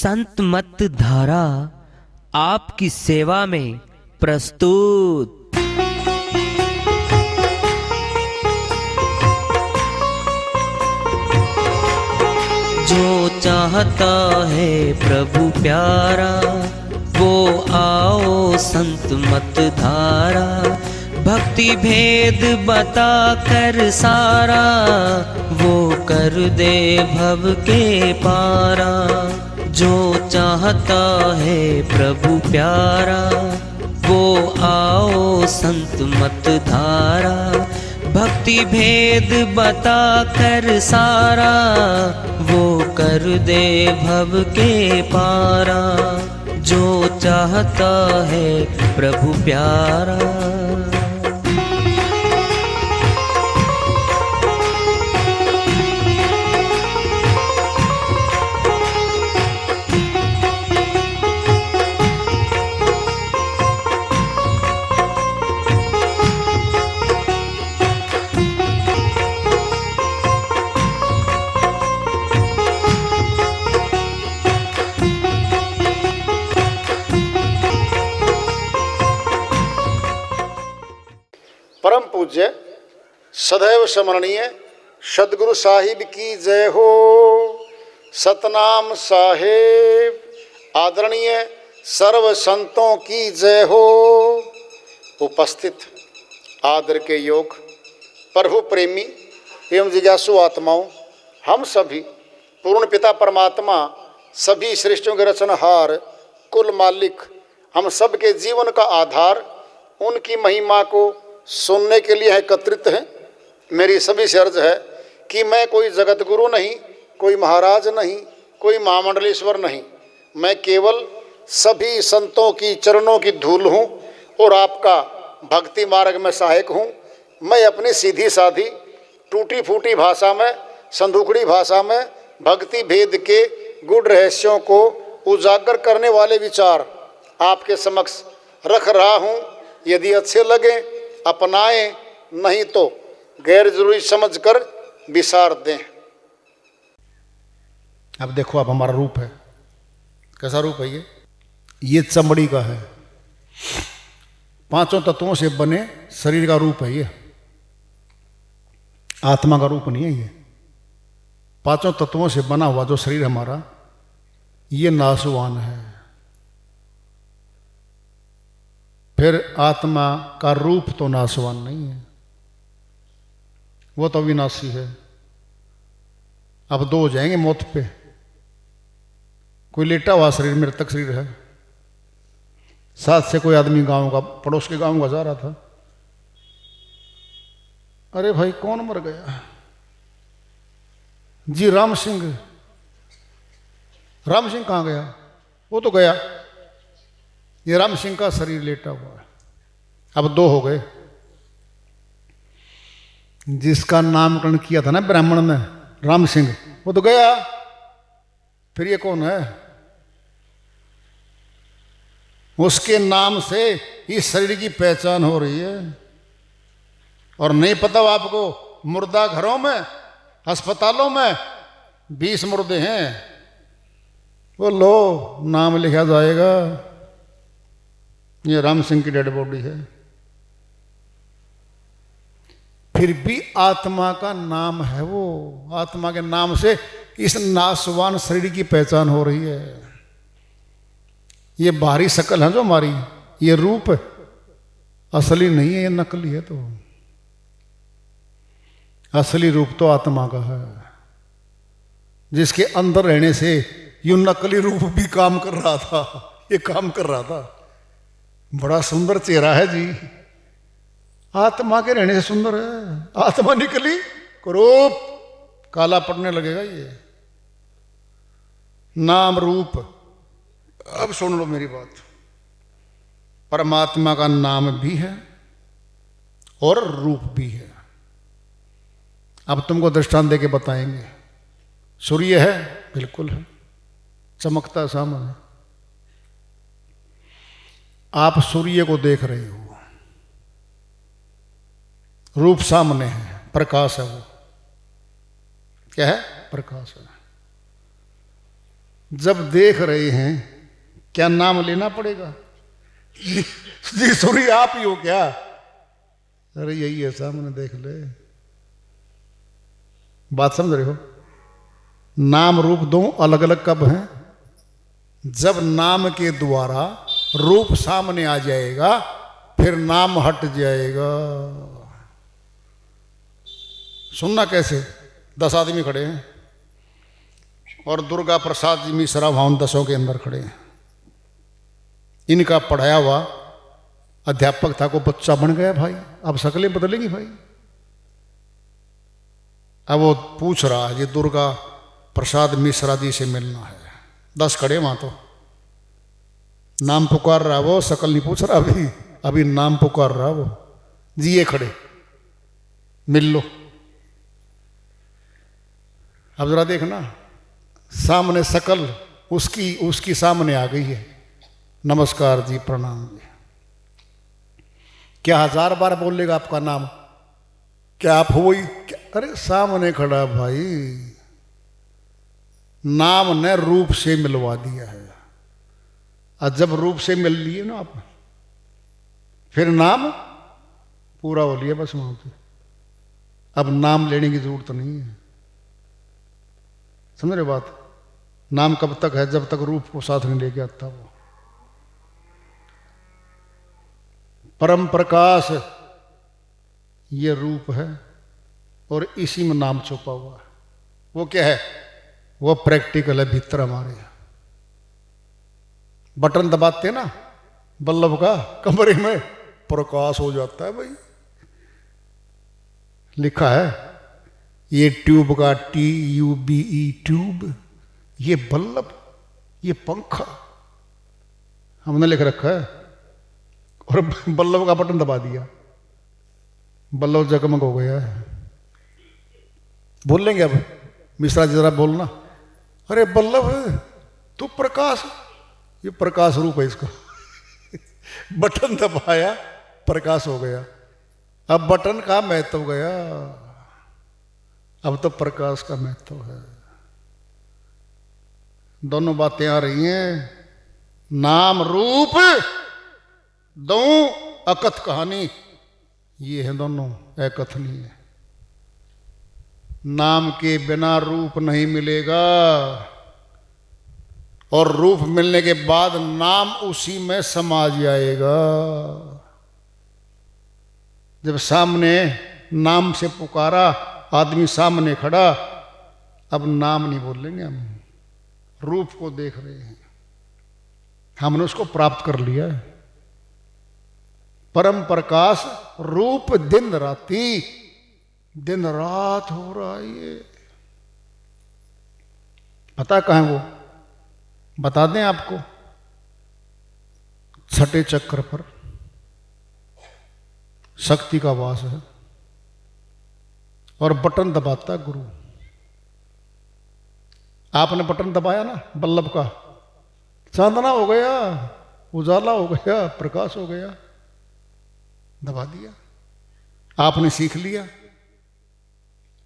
संत मत धारा आपकी सेवा में प्रस्तुत। जो चाहता है प्रभु प्यारा वो आओ संत मत धारा, भक्ति भेद बता कर सारा वो कर दे भव के पारा। जो चाहता है प्रभु प्यारा वो आओ संत मत धारा, भक्ति भेद बता कर सारा वो कर दे भव के पारा। जो चाहता है प्रभु प्यारा। परम पूज्य सदैव स्मरणीय सदगुरु साहिब की जय हो। सतनाम साहेब आदरणीय सर्व संतों की जय हो। उपस्थित आदर के योग प्रभु प्रेमी एवं जिज्ञासु आत्माओं, हम सभी पूर्ण पिता परमात्मा सभी सृष्टियों के रचनहार कुल मालिक हम सब के जीवन का आधार उनकी महिमा को सुनने के लिए एकत्रित हैं। मेरी सभी से अर्ज है कि मैं कोई जगत गुरु नहीं, कोई महाराज नहीं, कोई महामंडलेश्वर नहीं, मैं केवल सभी संतों की चरणों की धूल हूँ और आपका भक्ति मार्ग में सहायक हूँ। मैं अपनी सीधी साधी टूटी फूटी भाषा में, संदूकड़ी भाषा में भक्ति भेद के गुड़ रहस्यों को उजागर करने वाले विचार आपके समक्ष रख रहा हूँ। यदि अच्छे लगे अपनाएं, नहीं तो गैर जरूरी समझकर विसार दें। अब देखो, अब हमारा रूप है, कैसा रूप है ये चमड़ी का है, पांचों तत्वों से बने शरीर का रूप है। ये आत्मा का रूप नहीं है। ये पांचों तत्वों से बना हुआ जो शरीर हमारा, ये नाशवान है। फिर आत्मा का रूप तो नाशवान नहीं है, वो तो अविनाशी है। अब दो हो जाएंगे मौत पे। कोई लेटा हुआ शरीर मृतक शरीर है, साथ से कोई आदमी गांव का, पड़ोस के गांव का जा रहा था। अरे भाई कौन मर गया? जी राम सिंह। राम सिंह कहाँ गया? वो तो गया। ये राम सिंह का शरीर लेटा हुआ है। अब दो हो गए। जिसका नामकरण किया था ना ब्राह्मण ने, राम सिंह, वो तो गया। फिर ये कौन है? उसके नाम से इस शरीर की पहचान हो रही है। और नहीं पता आपको, मुर्दा घरों में, अस्पतालों में 20 मुर्दे हैं। वो लो नाम लिखा जाएगा, ये राम सिंह की डेड बॉडी है। फिर भी आत्मा का नाम है वो। आत्मा के नाम से इस नाशवान शरीर की पहचान हो रही है। ये बाहरी शकल है जो हमारी, ये रूप असली नहीं है, ये नकली है। तो असली रूप तो आत्मा का है, जिसके अंदर रहने से यूं नकली रूप भी काम कर रहा था। ये काम कर रहा था। बड़ा सुंदर चेहरा है जी, आत्मा के रहने से सुंदर है। आत्मा निकली रूप काला पड़ने लगेगा। ये नाम रूप। अब सुन लो मेरी बात, परमात्मा का नाम भी है और रूप भी है। अब तुमको दृष्टांत देके बताएंगे। सूर्य है, बिल्कुल है, चमकता सामने। आप सूर्य को देख रहे हो, रूप सामने है, प्रकाश है। वो क्या है? प्रकाश है। जब देख रहे हैं क्या नाम लेना पड़ेगा? जी सॉरी, आप ही हो क्या? अरे यही है, सामने देख ले। बात समझ रहे हो? नाम रूप दो अलग अलग कब हैं? जब नाम के द्वारा रूप सामने आ जाएगा, फिर नाम हट जाएगा। सुनना कैसे? 10 आदमी खड़े हैं और दुर्गा प्रसाद जी मिश्रा भवन 10 के अंदर खड़े हैं। इनका पढ़ाया हुआ अध्यापक था, को बच्चा बन गया भाई। अब शक्लें बदलेंगी भाई। अब वो पूछ रहा है, ये दुर्गा प्रसाद मिश्रा जी से मिलना है। 10 खड़े वहां, तो नाम पुकार रहा वो, शक्ल नहीं पूछ रहा। अभी नाम पुकार रहा वो। जी ये खड़े, मिल लो। अब जरा देखना, सामने शक्ल उसकी सामने आ गई है। नमस्कार जी, प्रणाम जी। क्या 1000 बार बोल लेगा आपका नाम? क्या आप हो ही? अरे सामने खड़ा भाई, नाम ने रूप से मिलवा दिया है। और जब रूप से मिल लिए ना आप, फिर नाम पूरा हो लिया बस वहां पे। अब नाम लेने की जरूरत नहीं है। समझ रहे बात? नाम कब तक है? जब तक रूप को साथ में लेके आता वो। परम प्रकाश ये रूप है और इसी में नाम छुपा हुआ है। वो क्या है? वो प्रैक्टिकल है भीतर हमारे। बटन दबाते ना बल्लभ का, कमरे में प्रकाश हो जाता है भाई। लिखा है ये ट्यूब का, TUBE ट्यूब, ये बल्लभ, ये पंखा हमने लिख रखा है। और बल्लभ का बटन दबा दिया, बल्लभ जगमग हो गया है। बोल लेंगे अब मिश्रा जी, जरा बोलना। अरे बल्लभ तू प्रकाश, ये प्रकाश रूप है इसका। बटन दबाया, प्रकाश हो गया। अब बटन का महत्व गया, अब तो प्रकाश का महत्व है। दोनों बातें आ रही हैं। नाम रूप दो अकथ कहानी, ये है दोनों अकथनीय। नाम के बिना रूप नहीं मिलेगा, और रूप मिलने के बाद नाम उसी में समा जाएगा। जब सामने नाम से पुकारा, आदमी सामने खड़ा, अब नाम नहीं बोलेंगे हम, रूप को देख रहे हैं। हमने उसको प्राप्त कर लिया है। परम प्रकाश रूप दिन राती, दिन रात हो रहा है। ये पता कहाँ है वो? बता दें आपको। 6ठे चक्र पर शक्ति का वास है, और बटन दबाता गुरु। आपने बटन दबाया ना बल्लभ का, चांदना हो गया, उजाला हो गया, प्रकाश हो गया। दबा दिया, आपने सीख लिया।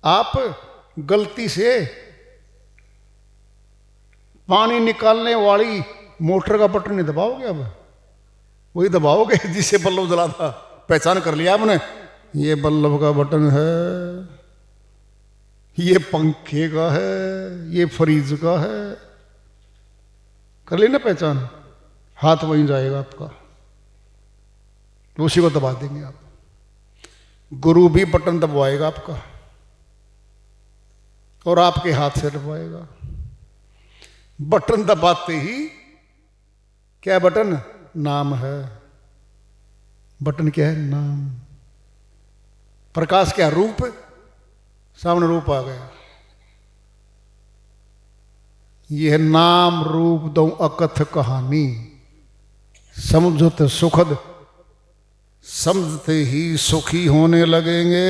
आप गलती से पानी निकालने वाली मोटर का बटन नहीं दबाओगे, अब वही दबाओगे जिससे बल्लभ जला था। पहचान कर लिया आपने, ये बल्लभ का बटन है, ये पंखे का है, ये फ्रीज का है। कर ली ना पहचान, हाथ वहीं जाएगा आपका, उसी को दबा देंगे आप। गुरु भी बटन दबवाएगा आपका, और आपके हाथ से दबवाएगा। बटन दबाते ही क्या बटन? नाम है। बटन क्या है? नाम। प्रकाश क्या? रूप। सामने रूप आ गया। यह नाम रूप दो अकथ कहानी, समझते सुखद, समझते ही सुखी होने लगेंगे।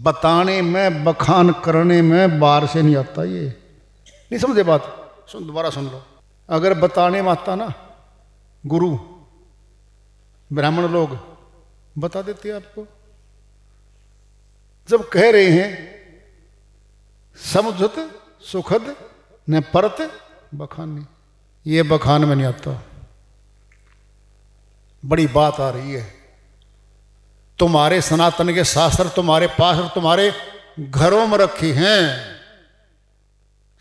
बताने में, बखान करने में बाहर से नहीं आता। ये नहीं समझे बात? सुन, दोबारा सुन लो। अगर बताने में आता ना गुरु, ब्राह्मण लोग बता देते आपको। जब कह रहे हैं समुझत सुखद न परत बखानी। ये बखान में नहीं आता। बड़ी बात आ रही है। तुम्हारे सनातन के शास्त्र तुम्हारे पास और तुम्हारे घरों में रखी हैं,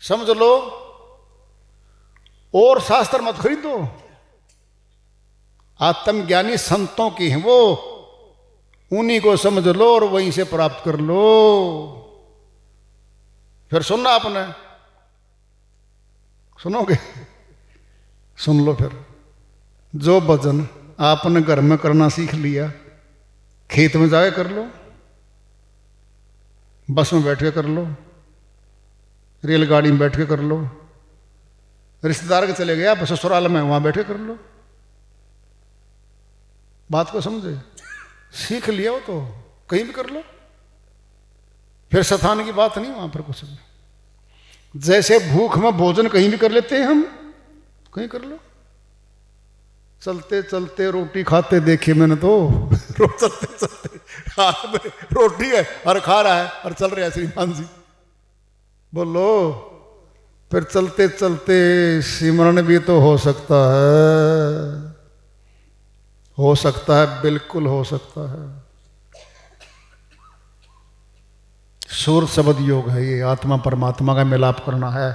समझ लो। और शास्त्र मत खरीदो। आत्मज्ञानी संतों की हैं वो, उन्हीं को समझ लो और वहीं से प्राप्त कर लो। फिर सुनना आपने, सुनोगे? सुन लो फिर। जो भजन आपने घर में करना सीख लिया, खेत में जाके कर लो, बस में बैठ के कर लो, रेलगाड़ी में बैठ के कर लो, रिश्तेदार के चले गए आप ससुराल में, वहां बैठ के कर लो। बात को समझे? सीख लिया हो तो कहीं भी कर लो। फिर स्थान की बात नहीं वहां पर कुछ भी। जैसे भूख में भोजन कहीं भी कर लेते हैं हम, कहीं कर लो। चलते चलते रोटी खाते देखे मैंने तो। चलते चलते हाथ में रोटी है और खा रहा है और चल रहा है श्रीमान जी, बोलो। फिर चलते चलते सिमरन भी तो हो सकता है, हो सकता है, बिल्कुल हो सकता है। सूर शब्द योग है ये। आत्मा परमात्मा का मिलाप करना है,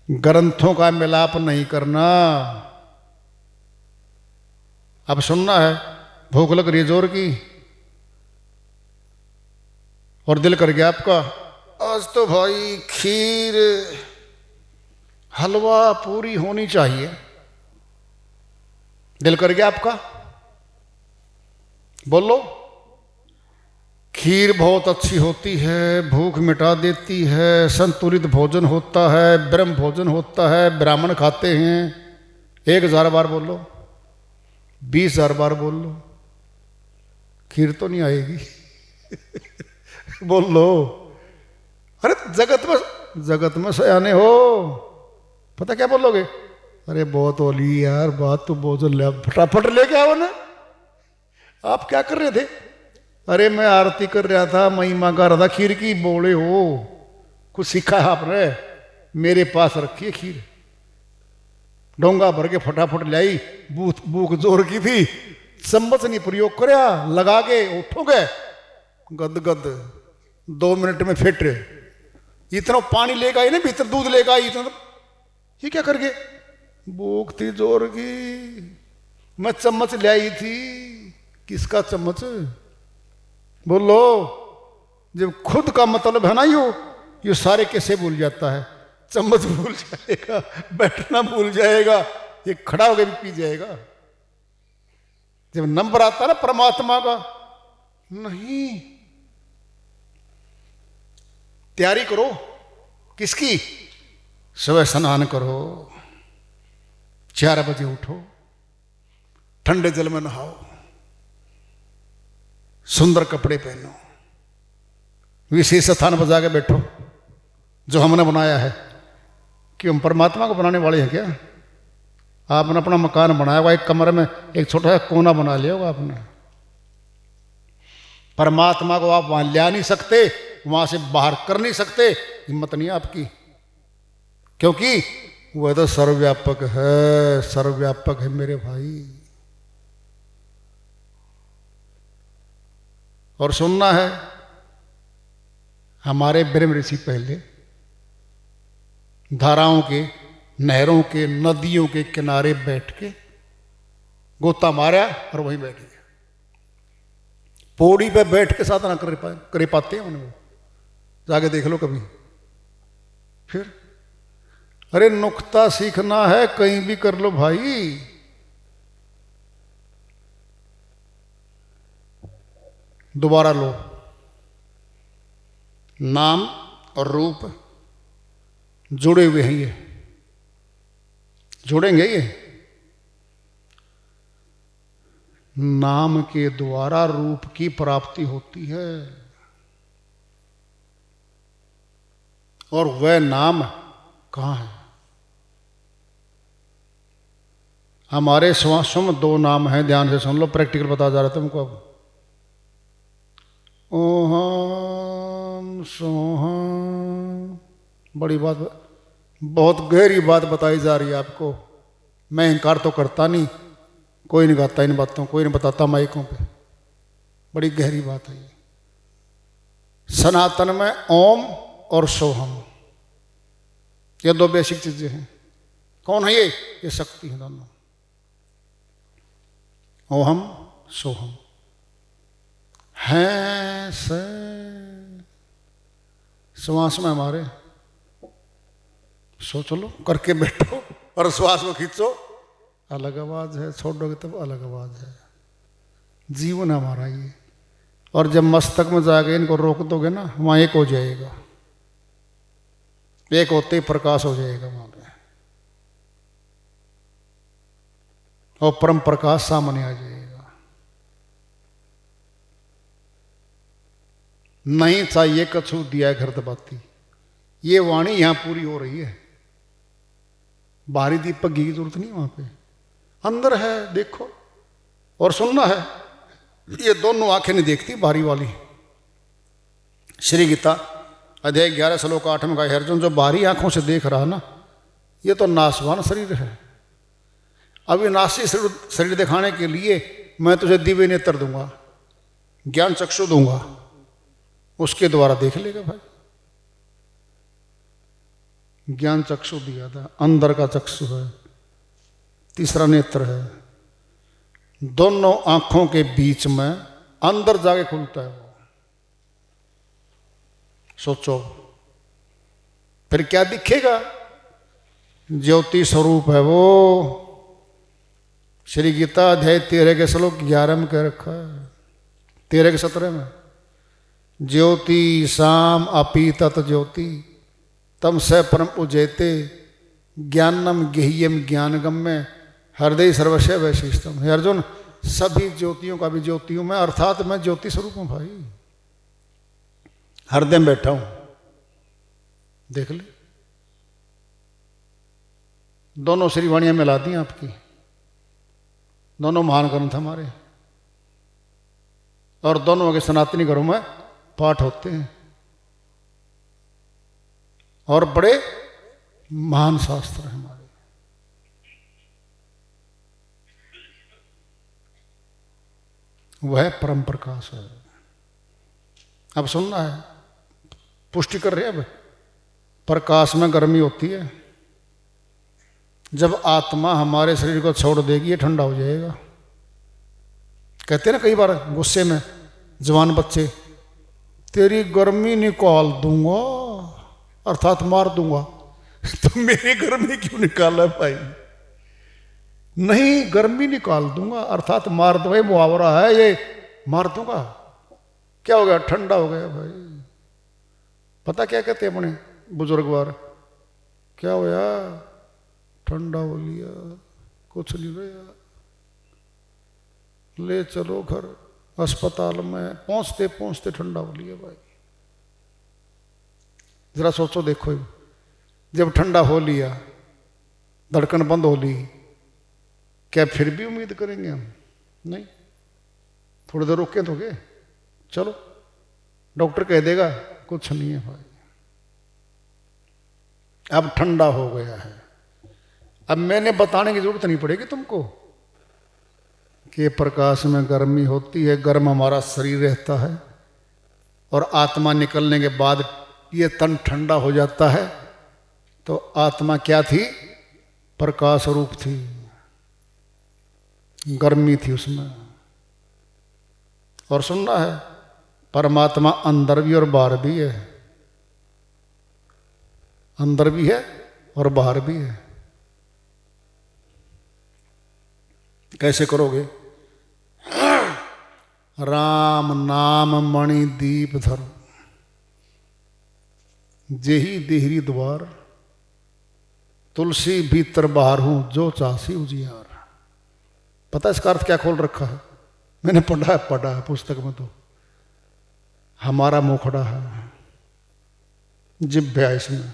ग्रंथों का मिलाप नहीं करना। अब सुनना है। भूख लग रही है जोर की और दिल कर गया आपका, आज तो भाई खीर हलवा पूरी होनी चाहिए। दिल कर गया आपका, बोलो। खीर बहुत अच्छी होती है, भूख मिटा देती है, संतुलित भोजन होता है, ब्रह्म भोजन होता है, ब्राह्मण खाते हैं। 1000 बार बोल लो, 20,000 बार बोल लो, खीर तो नहीं आएगी। बोल लो। अरे जगत में सयाने हो, पता क्या बोलोगे? अरे बहुत ओली यार बात, तो भोजन ले फटाफट लेके आओ ना। आप क्या कर रहे थे? अरे मैं आरती कर रहा था, महिमा गा रहा था खीर की। बोले हो कुछ सीखा है आपने? मेरे पास रखी है खीर, डोंगा भर के फटाफट लाई। भूख जोर की थी, चम्मच नहीं प्रयोग करया, लगा के उठोगे गद गद 2 मिनट में फिट। इतना पानी लेगा ही ना भीतर, दूध लेगा इतना। ये क्या कर गए? भूख थी जोर की, मैं चम्मच ले आई थी। किसका चम्मच? बोलो। जब खुद का मतलब है ना, यो सारे कैसे भूल जाता है। चम्मच भूल जाएगा, बैठना भूल जाएगा, ये खड़ा होकर भी पी जाएगा। जब नंबर आता है ना परमात्मा का, नहीं। तैयारी करो। किसकी? सुबह स्नान करो, 4 बजे उठो, ठंडे जल में नहाओ, सुंदर कपड़े पहनो, विशेष स्थान पर जाके बैठो जो हमने बनाया है। कि हम परमात्मा को बनाने वाले हैं क्या? आपने अपना मकान बनाया हुआ, एक कमरे में एक छोटा सा कोना बना लिया होगा आपने। परमात्मा को आप वहां ला नहीं सकते, वहां से बाहर कर नहीं सकते, हिम्मत नहीं है आपकी। क्योंकि वह तो सर्वव्यापक है, सर्वव्यापक है मेरे भाई। और सुनना है, हमारे ब्रह्म ऋषि पहले धाराओं के, नहरों के, नदियों के किनारे बैठ के गोता मारा और वहीं बैठ गए। पौड़ी पे बैठ के साधना कर पाते हैं उन्हें, जाके देख लो कभी। फिर अरे नुक्ता सीखना है, कहीं भी कर लो भाई। दोबारा लो। नाम और रूप जुड़े हुए हैं, ये जुड़ेंगे। ये नाम के द्वारा रूप की प्राप्ति होती है, और वह नाम कहाँ है? हमारे श्वासों में 2 नाम हैं, ध्यान से सुन लो। प्रैक्टिकल बता जा रहा था तुमको। अब ओम सोहम बड़ी बात, बहुत गहरी बात बताई जा रही है आपको। मैं इनकार तो करता नहीं, कोई नहीं गाता इन बातों, कोई नहीं बताता माइकों पे। बड़ी गहरी बात है ये। सनातन में ओम और सोहम, ये दो बेसिक चीजें हैं। कौन है ये शक्ति है दोनों। ओहम सोहम हैं से श्वास में हमारे। सोच लो, करके बैठो और श्वास को खींचो, अलग आवाज है, छोड़ोगे तब अलग आवाज है। जीवन हमारा ये। और जब मस्तक में जाके इनको रोक दोगे ना, वहां एक हो जाएगा, एक होते ही प्रकाश हो जाएगा वहां पे, और परम प्रकाश सामने आ जाएगा। नहीं चाहिए कछु दिया घर दबाती। ये वाणी यहां पूरी हो रही है। बाहरी दीपक घी की जरूरत नहीं वहां पे, अंदर है, देखो और सुनना है। ये दोनों आंखें नहीं देखती बाहरी वाली। श्री गीता अध्याय 11 श्लोक 8 में कहा, अर्जुन जो बाहरी आंखों से देख रहा ना, ये तो नाशवान शरीर है। अभी नाशी शरीर दिखाने के लिए मैं तुझे दिव्य नेत्र दूंगा, ज्ञान चक्षु दूंगा, उसके द्वारा देख लेगा भाई। ज्ञान चक्षु दिया था, अंदर का चक्षु है, तीसरा नेत्र है। दोनों आंखों के बीच में अंदर जाके खुलता है वो। सोचो फिर क्या दिखेगा। ज्योति स्वरूप है वो। श्री गीता अध्याय 13 के श्लोक 11 में कह रखा है, 13 के 17 में, ज्योति शाम अपी तत् ज्योति तम स परम उजयते ज्ञानम गेह्यम ज्ञानगम्य हृदय सर्वस्व वैशिष्टम। हे अर्जुन, सभी ज्योतियों का भी ज्योतियों में, अर्थात मैं ज्योति स्वरूप हूं भाई, हृदय में बैठा हूं। देख ले, दोनों श्रीवाणियां मिला दी आपकी। दोनों महान ग्रंथ हमारे, और दोनों के सनातनी घरों में पाठ होते हैं, और बड़े महान शास्त्र हैं हमारे। वह परम प्रकाश है। अब सुनना है, पुष्टि कर रहे हैं। अब प्रकाश में गर्मी होती है, जब आत्मा हमारे शरीर को छोड़ देगी ये ठंडा हो जाएगा। कहते हैं ना कई बार गुस्से में जवान बच्चे, तेरी गर्मी निकाल दूंगा, अर्थात मार दूंगा। तो मेरी गर्मी क्यों निकाला भाई? नहीं, गर्मी निकाल दूंगा अर्थात मार दो, मुहावरा है ये, मार दूंगा। क्या हो गया? ठंडा हो गया भाई। पता क्या कहते हैं अपने बुजुर्ग बार, क्या होया? ठंडा हो लिया, कुछ नहीं गया, ले चलो घर। अस्पताल में पहुंचते पहुंचते ठंडा हो लिया भाई। जरा सोचो, देखो जब ठंडा हो लिया, धड़कन बंद हो ली, क्या फिर भी उम्मीद करेंगे हम? नहीं, थोड़ी देर रुके तो गए, चलो डॉक्टर कह देगा कुछ नहीं है भाई, अब ठंडा हो गया है। अब मैंने बताने की जरूरत नहीं पड़ेगी तुमको कि प्रकाश में गर्मी होती है, गर्म हमारा शरीर रहता है, और आत्मा निकलने के बाद ये तन ठंडा हो जाता है। तो आत्मा क्या थी? प्रकाश रूप थी, गर्मी थी उसमें। और सुनना है, परमात्मा अंदर भी और बाहर भी है, अंदर भी है और बाहर भी है। कैसे करोगे? राम नाम मणि दीप धर, जेही देहरी द्वार, तुलसी भीतर बाहर हूं जो चासी उजियार। पता इसका अर्थ क्या खोल रखा है? मैंने पढ़ा है पुस्तक में। तो हमारा मुखड़ा है, जिभ्या इसमें,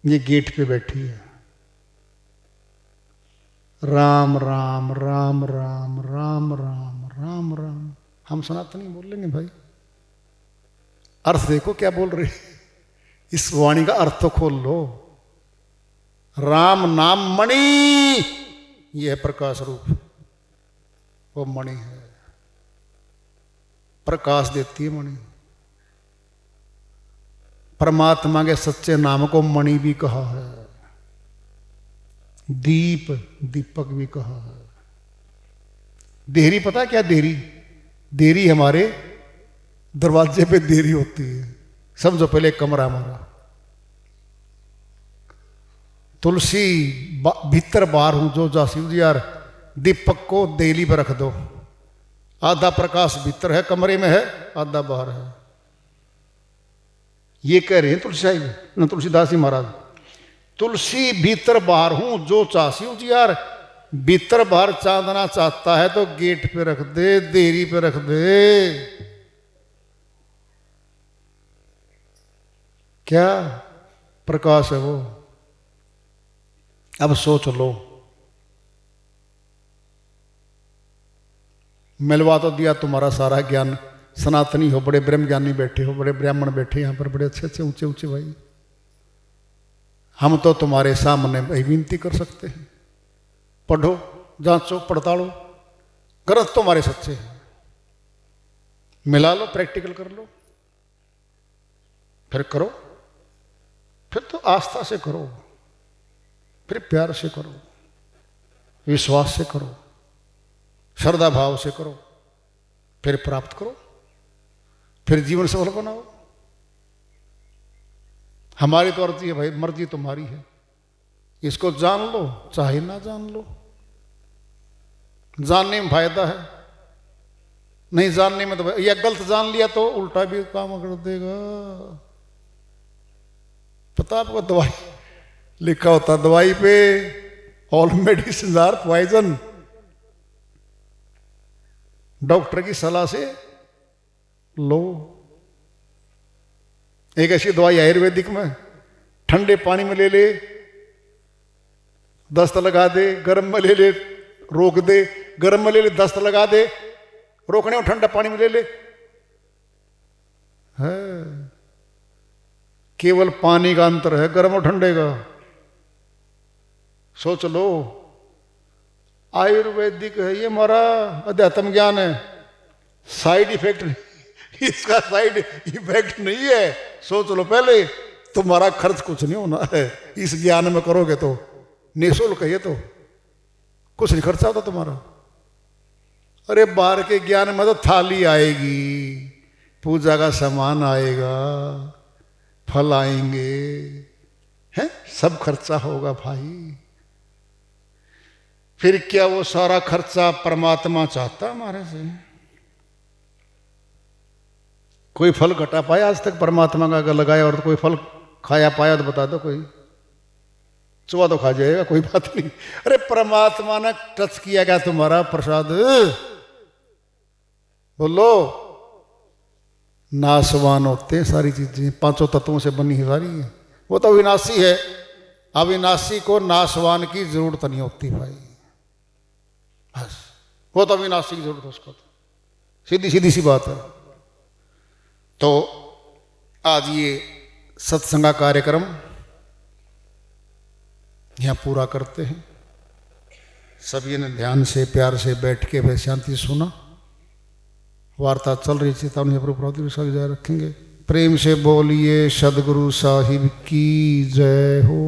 ये गेट पे बैठी है। राम राम राम राम राम राम राम राम, हम सनातनी बोल लेंगे भाई। अर्थ देखो क्या बोल रहे, इस वाणी का अर्थ तो खोल लो। राम नाम मणि, यह है प्रकाश रूप, वो मणि है, प्रकाश देती है मणि। परमात्मा के सच्चे नाम को मणि भी कहा है, दीप, दीपक भी कहा है। देहरी पता है क्या? देहरी, देहरी हमारे दरवाजे पे देहरी होती है। समझो पहले एक कमरा हमारा, तुलसी भीतर बाहर हूं जो जासी यार, दीपक को देली पर रख दो। आधा प्रकाश भीतर है कमरे में है, आधा बाहर है। ये कह रहे हैं तुलसीदास जी महाराज, तुलसी भीतर बाहर हूं जो चासी हूं यार, भीतर बाहर चांदना चाहता है तो गेट पे रख दे, देरी पे रख दे। क्या प्रकाश है वो। अब सोच लो, मिलवा तो दिया तुम्हारा सारा ज्ञान, सनातनी हो, बड़े ब्रह्म ज्ञानी बैठे हो, बड़े ब्राह्मण बैठे यहां पर, बड़े अच्छे अच्छे ऊंचे ऊंचे भाई। हम तो तुम्हारे सामने विनती कर सकते हैं, पढ़ो, जांचो, पड़तालो, ग्रंथ तुम्हारे सच्चे हैं, मिला लो, प्रैक्टिकल कर लो, फिर करो, फिर तो आस्था से करो, फिर प्यार से करो, विश्वास से करो, श्रद्धा भाव से करो, फिर प्राप्त करो, फिर जीवन सफल बनाओ। हमारी तो अर्जी है भाई, मर्जी तुम्हारी है। इसको जान लो चाहे ना जान लो, जानने में फायदा है, नहीं जानने में तो, या गलत जान लिया तो उल्टा भी काम कर देगा। पता आपको, दवाई लिखा होता दवाई पे, all medicine are poison. Doctor की सलाह से लो। एक ऐसी दवाई आयुर्वेदिक में, ठंडे पानी में ले ले, दस्त लगा दे, गर्म में ले ले, रोक दे, गर्म में ले ले, दस्त लगा दे, रोकने में ठंडा पानी में ले ले। है केवल पानी का अंतर है, गर्म और ठंडे का। सोच लो, आयुर्वेदिक है ये, हमारा अध्यात्म ज्ञान है, साइड इफेक्ट नहीं, इसका साइड इफेक्ट नहीं है। सोच लो पहले, तुम्हारा खर्च कुछ नहीं होना है इस ज्ञान में करोगे तो, निःशुल्क है ये तो, कुछ नहीं खर्चा होता तुम्हारा। अरे बाहर के ज्ञान में तो थाली आएगी, पूजा का सामान आएगा, फल आएंगे, हैं, सब खर्चा होगा भाई। फिर क्या वो सारा खर्चा परमात्मा चाहता हमारे से? कोई फल घटा पाया आज तक परमात्मा का? अगर लगाया और तो कोई फल खाया पाया तो बता दो कोई। चुहा तो खा जाएगा, कोई बात नहीं। अरे परमात्मा ने टच किया गया तुम्हारा प्रसाद, बोलो। नाशवान होते सारी चीजें, पांचों तत्वों से बनी है सारी है। वो तो अविनाशी है, अविनाशी को नाशवान की जरूरत नहीं होती भाई, बस वो तो अविनाशी की जरूरत है उसको, सीधी सीधी सी बात है। तो आज ये सत्संग का कार्यक्रम यहाँ पूरा करते हैं। सभी ने ध्यान से प्यार से बैठ के वे शांति सुना, वार्ता चल रही थी, तब प्रभु जारी रखेंगे। प्रेम से बोलिए सदगुरु साहिब की जय हो।